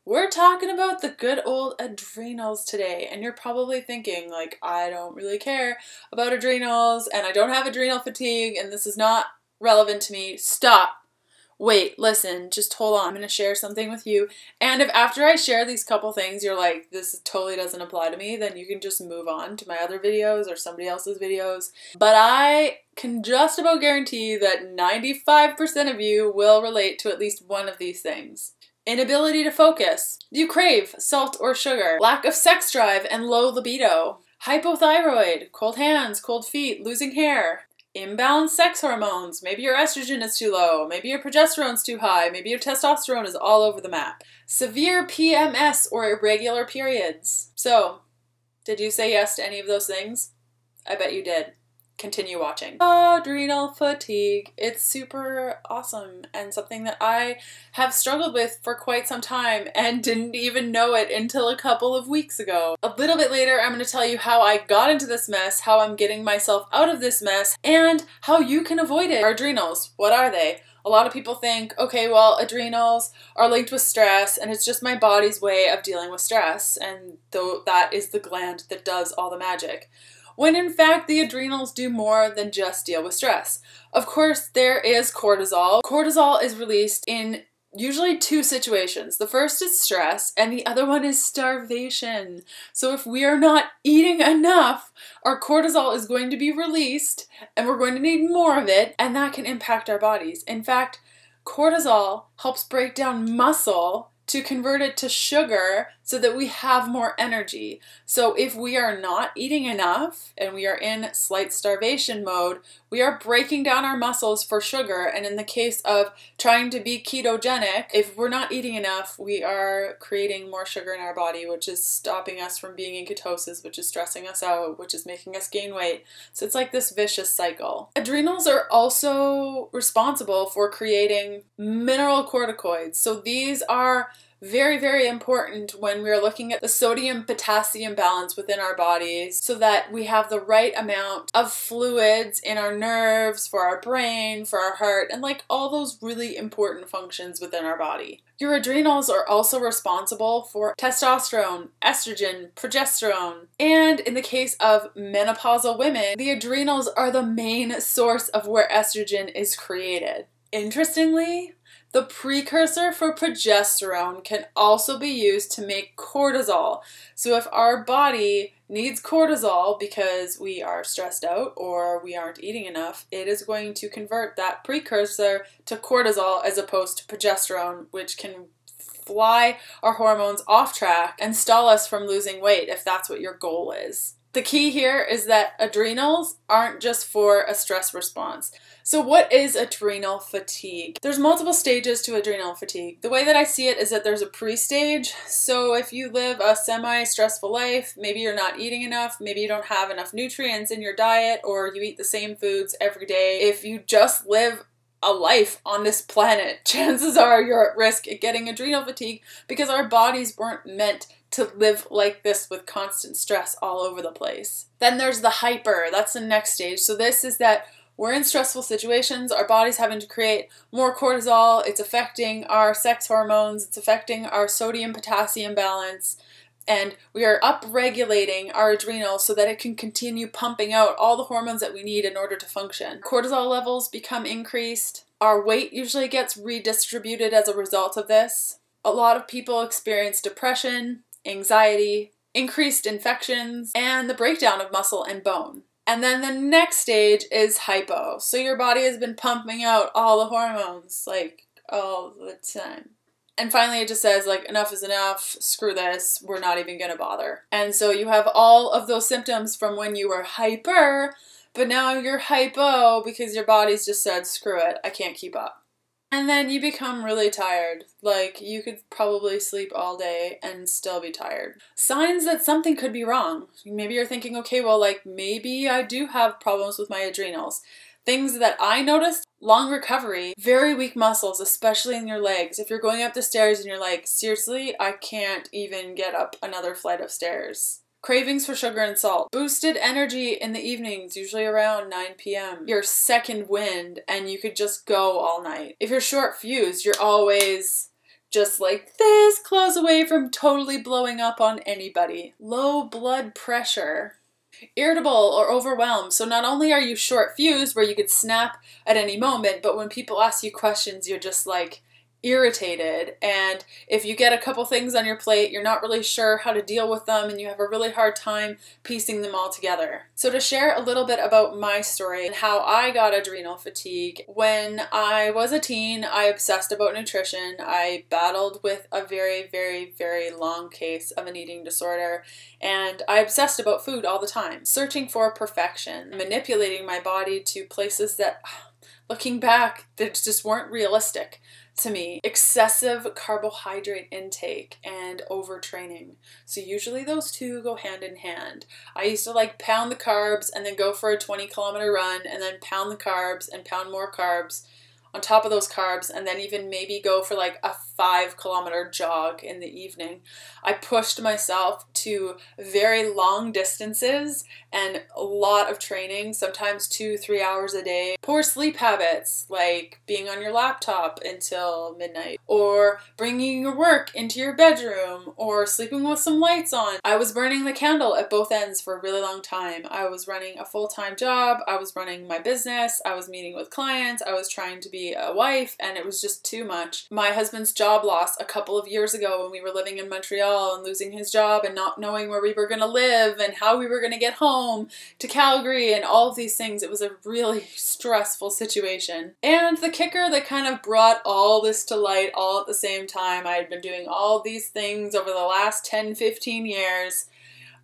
We're talking about the good old adrenals today, and you're probably thinking, like, I don't really care about adrenals, and I don't have adrenal fatigue, and this is not relevant to me. Stop. Wait, listen, just hold on. I'm going to share something with you. And if after I share these couple things, you're like, this totally doesn't apply to me, then you can just move on to my other videos or somebody else's videos. But I can just about guarantee that 95% of you will relate to at least one of these things. Inability to focus. You crave salt or sugar. Lack of sex drive and low libido. Hypothyroid. Cold hands, cold feet, losing hair. Imbalanced sex hormones. Maybe your estrogen is too low. Maybe your progesterone's too high. Maybe your testosterone is all over the map. Severe PMS or irregular periods. So, did you say yes to any of those things? I bet you did. Continue watching. Adrenal fatigue. It's super awesome and something that I have struggled with for quite some time and didn't even know it until a couple of weeks ago. A little bit later, I'm going to tell you how I got into this mess, how I'm getting myself out of this mess, and how you can avoid it. Our adrenals, what are they? A lot of people think, okay, well, adrenals are linked with stress and it's just my body's way of dealing with stress, and though that is the gland that does all the magic. When in fact the adrenals do more than just deal with stress. Of course, there is cortisol. Cortisol is released in usually two situations. The first is stress and the other one is starvation. So if we are not eating enough, our cortisol is going to be released and we're going to need more of it, and that can impact our bodies. In fact, cortisol helps break down muscle to convert it to sugar so that we have more energy. So if we are not eating enough and we are in slight starvation mode, we are breaking down our muscles for sugar. And in the case of trying to be ketogenic, if we're not eating enough, we are creating more sugar in our body, which is stopping us from being in ketosis, which is stressing us out, which is making us gain weight. So it's like this vicious cycle. Adrenals are also responsible for creating mineralocorticoids. So these are very, very important when we're looking at the sodium-potassium balance within our bodies so that we have the right amount of fluids in our nerves, for our brain, for our heart, and like all those really important functions within our body. Your adrenals are also responsible for testosterone, estrogen, progesterone, and in the case of menopausal women, the adrenals are the main source of where estrogen is created. Interestingly, the precursor for progesterone can also be used to make cortisol. So if our body needs cortisol because we are stressed out or we aren't eating enough, it is going to convert that precursor to cortisol as opposed to progesterone, which can fly our hormones off track and stall us from losing weight if that's what your goal is. The key here is that adrenals aren't just for a stress response. So what is adrenal fatigue? There's multiple stages to adrenal fatigue. The way that I see it is that there's a pre-stage. So if you live a semi-stressful life, maybe you're not eating enough, maybe you don't have enough nutrients in your diet, or you eat the same foods every day. If you just live a life on this planet, chances are you're at risk of getting adrenal fatigue because our bodies weren't meant to live like this with constant stress all over the place. Then there's the hyper. That's the next stage. So this is that we're in stressful situations, our body's having to create more cortisol, it's affecting our sex hormones, it's affecting our sodium-potassium balance, and we are upregulating our adrenals so that it can continue pumping out all the hormones that we need in order to function. Cortisol levels become increased. Our weight usually gets redistributed as a result of this. A lot of people experience depression, anxiety, increased infections, and the breakdown of muscle and bone. And then the next stage is hypo. So your body has been pumping out all the hormones, like, all the time. And finally it just says, like, enough is enough, screw this, we're not even gonna bother. And so you have all of those symptoms from when you were hyper, but now you're hypo because your body's just said, screw it, I can't keep up. And then you become really tired. Like, you could probably sleep all day and still be tired. Signs that something could be wrong. Maybe you're thinking, okay, well, like, maybe I do have problems with my adrenals. Things that I noticed: long recovery, very weak muscles, especially in your legs. If you're going up the stairs and you're like, seriously, I can't even get up another flight of stairs. Cravings for sugar and salt. Boosted energy in the evenings, usually around 9 p.m. Your second wind, and you could just go all night. If you're short fused, you're always just like this close away from totally blowing up on anybody. Low blood pressure. Irritable or overwhelmed. So not only are you short fused where you could snap at any moment, but when people ask you questions, you're just like irritated. And if you get a couple things on your plate, you're not really sure how to deal with them and you have a really hard time piecing them all together. So to share a little bit about my story and how I got adrenal fatigue, when I was a teen, I obsessed about nutrition. I battled with a very, very, very long case of an eating disorder, and I obsessed about food all the time, searching for perfection, manipulating my body to places that, looking back, that just weren't realistic to me. Excessive carbohydrate intake and overtraining. So usually those two go hand in hand. I used to like pound the carbs and then go for a 20-kilometer run and then pound the carbs and pound more carbs on top of those carbs, and then even maybe go for like a 5-kilometer jog in the evening. I pushed myself to very long distances and a lot of training, sometimes 2-3 hours a day. Poor sleep habits, like being on your laptop until midnight, or bringing your work into your bedroom, or sleeping with some lights on. I was burning the candle at both ends for a really long time. I was running a full-time job, I was running my business, I was meeting with clients, I was trying to be a wife, and it was just too much. My husband's job loss a couple of years ago when we were living in Montreal and losing his job and not knowing where we were going to live and how we were going to get home to Calgary and all of these things. It was a really stressful situation. And the kicker that kind of brought all this to light all at the same time, I had been doing all these things over the last 10-15 years.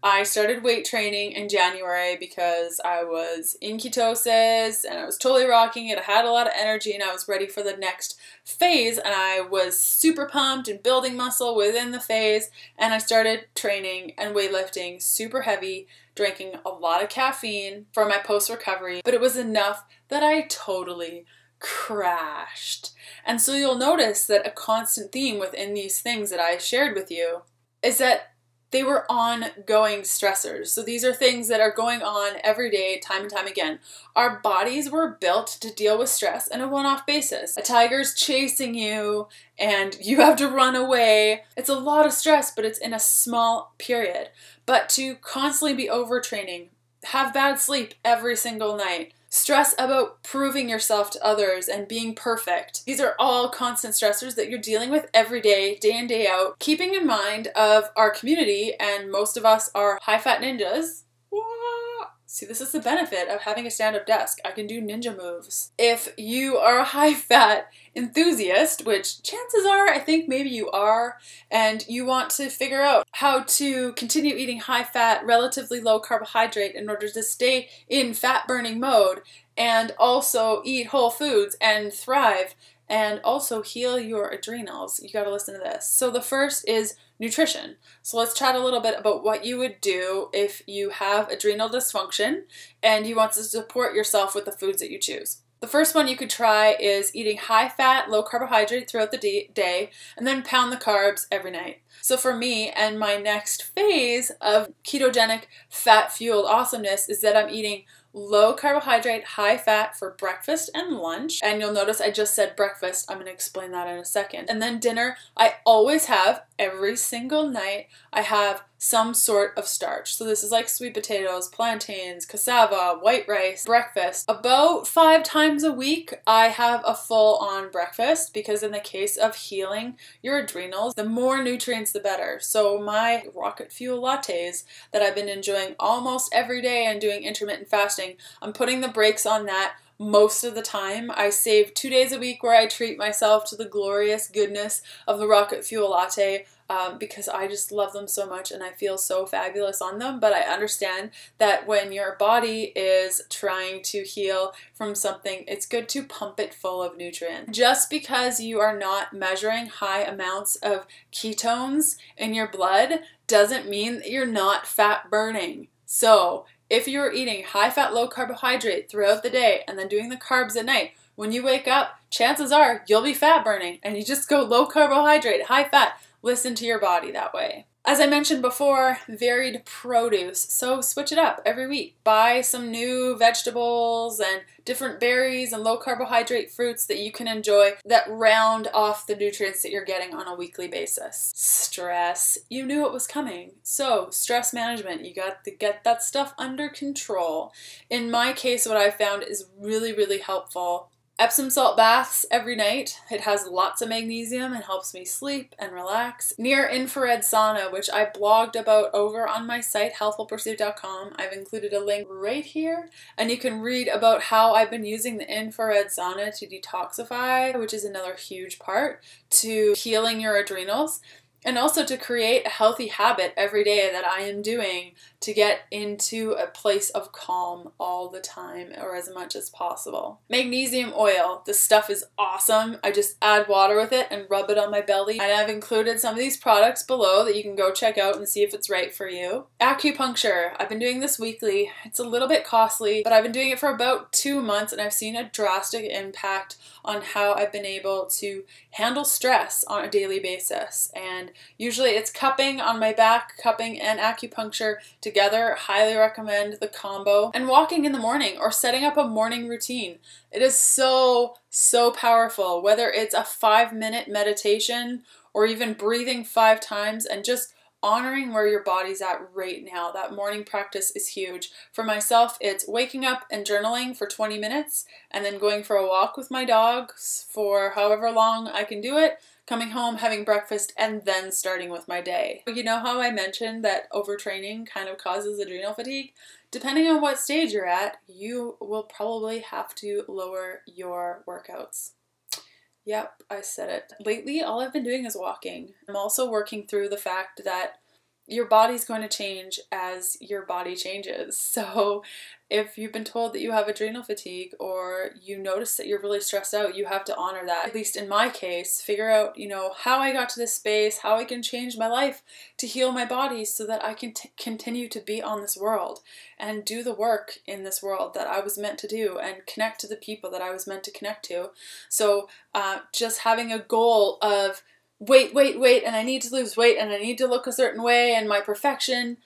I started weight training in January because I was in ketosis and I was totally rocking it. I had a lot of energy and I was ready for the next phase, and I was super pumped and building muscle within the phase, and I started training and weightlifting super heavy, drinking a lot of caffeine for my post-recovery, but it was enough that I totally crashed. And so you'll notice that a constant theme within these things that I shared with you is that they were ongoing stressors. So these are things that are going on every day, time and time again. Our bodies were built to deal with stress on a one-off basis. A tiger's chasing you and you have to run away. It's a lot of stress, but it's in a small period. But to constantly be overtraining, have bad sleep every single night, stress about proving yourself to others and being perfect. These are all constant stressors that you're dealing with every day, day in, day out. Keeping in mind of our community, and most of us are high-fat ninjas. See, this is the benefit of having a stand-up desk. I can do ninja moves. If you are a high-fat enthusiast, which chances are, I think maybe you are, and you want to figure out how to continue eating high-fat, relatively low carbohydrate in order to stay in fat-burning mode and also eat whole foods and thrive and also heal your adrenals, you gotta listen to this. So the first is nutrition. So let's chat a little bit about what you would do if you have adrenal dysfunction and you want to support yourself with the foods that you choose. The first one you could try is eating high-fat, low-carbohydrate throughout the day and then pound the carbs every night. So for me and my next phase of ketogenic fat-fueled awesomeness is that I'm eating low carbohydrate, high fat for breakfast and lunch. And you'll notice I just said breakfast. I'm going to explain that in a second. And then dinner, I always have, every single night, I have some sort of starch. So this is like sweet potatoes, plantains, cassava, white rice, breakfast. About 5 times a week, I have a full-on breakfast because in the case of healing your adrenals, the more nutrients, the better. So my Rocket Fuel Lattes that I've been enjoying almost every day and doing intermittent fasting, I'm putting the brakes on that most of the time. I save 2 days a week where I treat myself to the glorious goodness of the Rocket Fuel Latte because I just love them so much and I feel so fabulous on them. But I understand that when your body is trying to heal from something, it's good to pump it full of nutrients. Just because you are not measuring high amounts of ketones in your blood doesn't mean that you're not fat burning. So if you're eating high-fat, low-carbohydrate throughout the day and then doing the carbs at night, when you wake up, chances are you'll be fat burning and you just go low-carbohydrate, high-fat. Listen to your body that way. As I mentioned before, varied produce. So switch it up every week. Buy some new vegetables and different berries and low carbohydrate fruits that you can enjoy that round off the nutrients that you're getting on a weekly basis. Stress. You knew it was coming. So stress management. You got to get that stuff under control. In my case, what I found is really, really helpful. Epsom salt baths every night. It has lots of magnesium and helps me sleep and relax. Near infrared sauna, which I blogged about over on my site, healthfulpursuit.com. I've included a link right here, and you can read about how I've been using the infrared sauna to detoxify, which is another huge part to healing your adrenals. And also to create a healthy habit every day that I am doing to get into a place of calm all the time, or as much as possible. Magnesium oil. This stuff is awesome. I just add water with it and rub it on my belly. And I've included some of these products below that you can go check out and see if it's right for you. Acupuncture. I've been doing this weekly. It's a little bit costly, but I've been doing it for about 2 months and I've seen a drastic impact on how I've been able to handle stress on a daily basis. And usually it's cupping on my back, cupping and acupuncture together. Highly recommend the combo. And walking in the morning or setting up a morning routine. It is so powerful, whether it's a 5-minute meditation or even breathing 5 times and just honoring where your body's at right now. That morning practice is huge. For myself, it's waking up and journaling for 20 minutes and then going for a walk with my dogs for however long I can do it, coming home, having breakfast, and then starting with my day. You know how I mentioned that overtraining kind of causes adrenal fatigue? Depending on what stage you're at, you will probably have to lower your workouts. Yep, I said it. Lately, all I've been doing is walking. I'm also working through the fact that your body's going to change as your body changes. So if you've been told that you have adrenal fatigue or you notice that you're really stressed out, you have to honor that. At least in my case, figure out, how I got to this space, how I can change my life to heal my body so that I can continue to be on this world and do the work in this world that I was meant to do and connect to the people that I was meant to connect to. So just having a goal of wait, and I need to lose weight and I need to look a certain way and my perfection,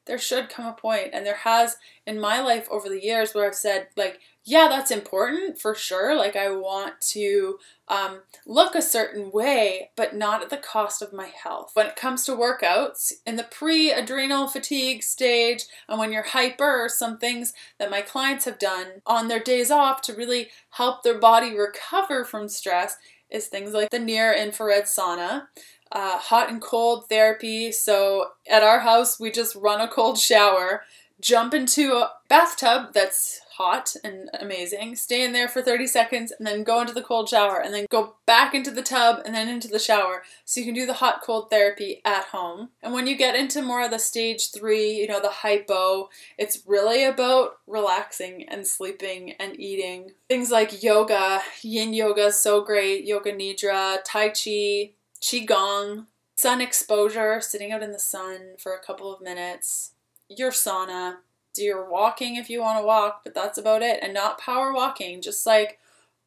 there should come a point, and there has in my life over the years where I've said, yeah, that's important for sure. I want to look a certain way, but not at the cost of my health. When it comes to workouts, in the pre-adrenal fatigue stage, and when you're hyper, some things that my clients have done on their days off to really help their body recover from stress is things like the near-infrared sauna, hot and cold therapy. So at our house, we just run a cold shower, jump into a bathtub that's hot and amazing, stay in there for 30 seconds, and then go into the cold shower, and then go back into the tub, and then into the shower. So you can do the hot-cold therapy at home. And when you get into more of the stage 3, the hypo, it's really about relaxing and sleeping and eating. Things like yoga, yin yoga is so great, yoga nidra, tai chi, qigong, sun exposure, sitting out in the sun for a couple of minutes, your sauna. Do your walking if you want to walk, but that's about it. And not power walking, just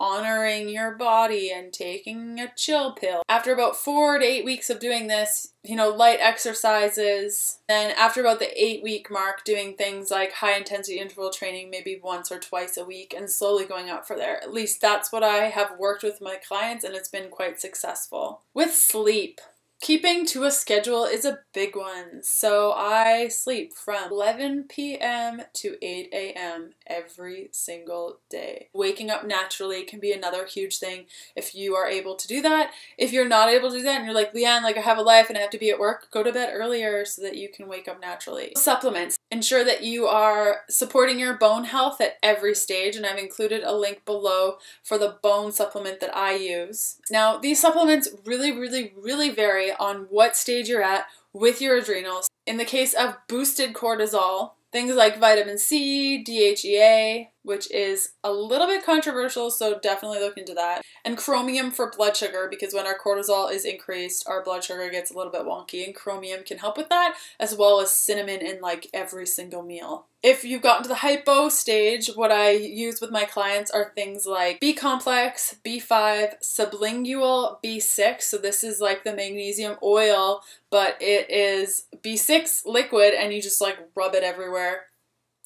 honoring your body and taking a chill pill. After about 4 to 8 weeks of doing this, light exercises. Then after about the 8-week mark, doing things like high intensity interval training, maybe once or twice a week, and slowly going up from there. At least that's what I have worked with my clients, and it's been quite successful. With sleep, keeping to a schedule is a big one. So I sleep from 11 p.m. to 8 a.m. every single day. Waking up naturally can be another huge thing if you are able to do that. If you're not able to do that and you're like, Leanne, I have a life and I have to be at work, go to bed earlier so that you can wake up naturally. Supplements. Ensure that you are supporting your bone health at every stage, and I've included a link below for the bone supplement that I use. Now, these supplements really vary on what stage you're at with your adrenals. In the case of boosted cortisol, things like vitamin C, DHEA, which is a little bit controversial, so definitely look into that. And chromium for blood sugar, because when our cortisol is increased, our blood sugar gets a little bit wonky, and chromium can help with that, as well as cinnamon in like every single meal. If you've gotten to the hypo stage, what I use with my clients are things like B-complex, B5, sublingual, B6. So this is like the magnesium oil, but it is B6 liquid and you just like rub it everywhere.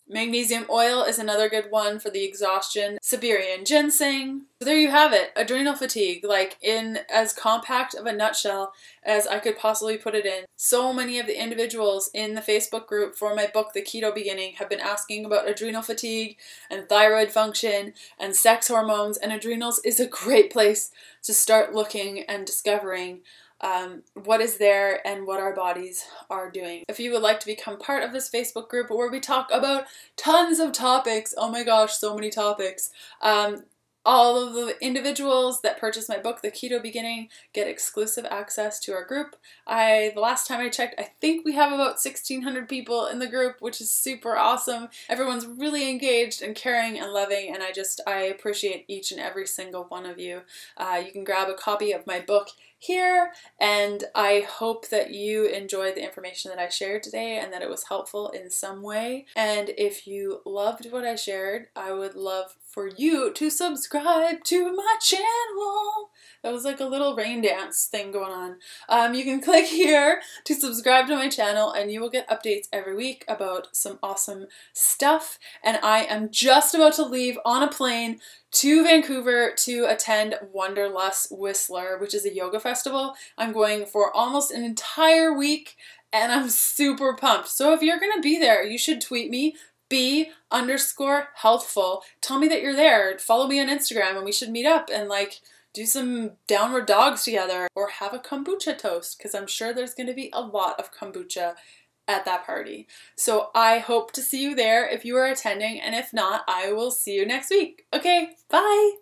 Magnesium oil is another good one for the exhaustion. Siberian ginseng. So there you have it. Adrenal fatigue, like in as compact of a nutshell as I could possibly put it in. So many of the individuals in the Facebook group for my book, The Keto Beginning, have been asking about adrenal fatigue and thyroid function and sex hormones, and adrenals is a great place to start looking and discovering what is there and what our bodies are doing. If you would like to become part of this Facebook group where we talk about tons of topics, oh my gosh, so many topics, all of the individuals that purchase my book, The Keto Beginning, get exclusive access to our group. The last time I checked, I think we have about 1,600 people in the group, which is super awesome. Everyone's really engaged and caring and loving, and I appreciate each and every single one of you. You can grab a copy of my book here, and I hope that you enjoyed the information that I shared today and that it was helpful in some way. And if you loved what I shared, I would love for you to subscribe to my channel. That was like a little rain dance thing going on. You can click here to subscribe to my channel and you will get updates every week about some awesome stuff. And I am just about to leave on a plane to Vancouver to attend Wanderlust Whistler, which is a yoga festival. I'm going for almost an entire week and I'm super pumped. So if you're gonna be there, you should tweet me, B_healthful. Tell me that you're there. Follow me on Instagram and we should meet up and like do some downward dogs together or have a kombucha toast, because I'm sure there's going to be a lot of kombucha at that party. So I hope to see you there if you are attending, and if not, I will see you next week. Okay, bye!